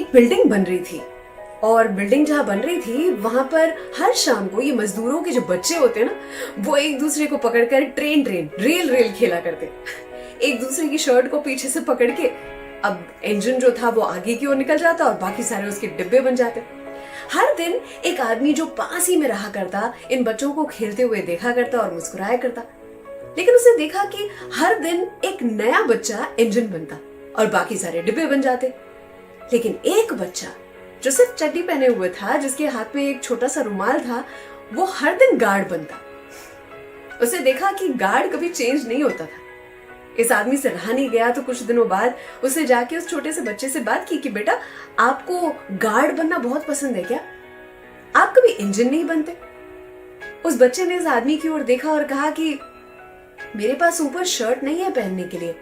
एक बिल्डिंग बन रही थी और बिल्डिंग जहां बन रही थी वहां पर हर शाम को ये मजदूरों के जो बच्चे होते हैं ना, वो एक दूसरे को पकड़कर ट्रेन रेल खेला करते। एक दूसरे की शर्ट को पीछे से पकड़ के, अब इंजन जो था वो आगे की ओर निकल जाता और बाकी सारे उसके डिब्बे बन जाते। हर दिन एक आदमी जो पास ही में रहा करता इन बच्चों को खेलते हुए देखा करता और मुस्कुराया करता। लेकिन उसने देखा कि हर दिन एक नया बच्चा इंजन बनता और बाकी सारे डिब्बे बन जाते। लेकिन एक बच्चा जो सिर्फ चड्डी पहने हुए था, जिसके हाथ में एक छोटा सा रुमाल था, वो हर दिन गार्ड बनता। उसे देखा कि गार्ड कभी चेंज नहीं होता था। इस आदमी से रहा नहीं गया तो कुछ दिनों बाद उसने जाके उस छोटे से बच्चे से बात की कि बेटा, आपको गार्ड बनना बहुत पसंद है क्या? आप कभी इंजन नहीं बनते? उस बच्चे ने इस आदमी की ओर देखा और कहा कि मेरे पास ऊपर शर्ट नहीं है पहनने के लिए,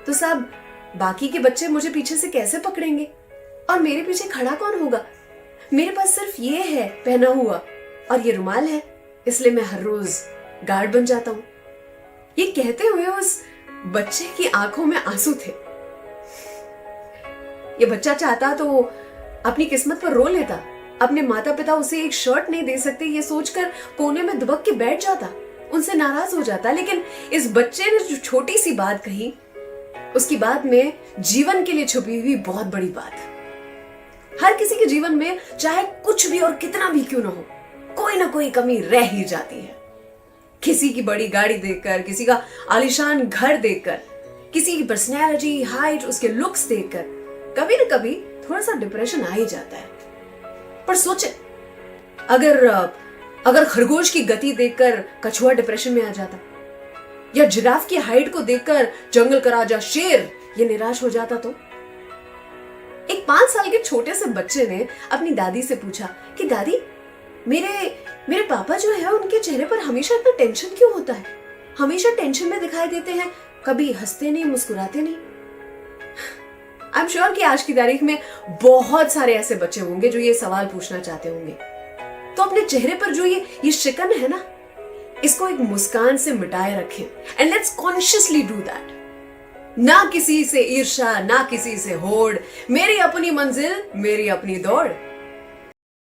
तो साहब बाकी के बच्चे मुझे पीछे से कैसे पकड़ेंगे और मेरे पीछे खड़ा कौन होगा? मेरे पास सिर्फ ये है पहना हुआ और ये रुमाल है, इसलिए मैं हर रोज गार्ड बन जाता हूं। ये कहते हुए उस बच्चे की आंखों में आंसू थे। ये बच्चा चाहता तो अपनी किस्मत पर रो लेता। अपने माता पिता उसे एक शर्ट नहीं दे सकते ये सोचकर कोने में दुबक के बैठ जाता, उनसे नाराज हो जाता। लेकिन इस बच्चे ने जो छोटी सी बात कही, उसकी बात में जीवन के लिए छुपी हुई बहुत बड़ी बात। हर किसी के जीवन में चाहे कुछ भी और कितना भी क्यों ना हो, कोई ना कोई कमी रह ही जाती है। किसी की बड़ी गाड़ी देखकर, किसी का आलीशान घर देखकर, किसी की पर्सनैलिटी, हाइट, उसके लुक्स देखकर कभी ना कभी थोड़ा सा डिप्रेशन आ ही जाता है। पर सोचे, अगर खरगोश की गति देखकर कछुआ डिप्रेशन में आ जाता, या जिराफ की हाइट को देखकर जंगल का राजा शेर ये निराश हो जाता, तो एक 5 साल के छोटे से बच्चे ने अपनी दादी से पूछा कि दादी, मेरे पापा जो है उनके चेहरे पर हमेशा इतना टेंशन क्यों होता है? हमेशा टेंशन में दिखाई देते हैं, कभी हंसते नहीं, मुस्कुराते नहीं। आई एम श्योर कि आज की तारीख में बहुत सारे ऐसे बच्चे होंगे जो ये सवाल पूछना चाहते होंगे। तो अपने चेहरे पर जो ये शिकन है ना, इसको एक मुस्कान से मिटाए रखें and let's consciously do that. ना किसी से ईर्ष्या, ना किसी से होड़, मेरी अपनी मंजिल, मेरी अपनी दौड़।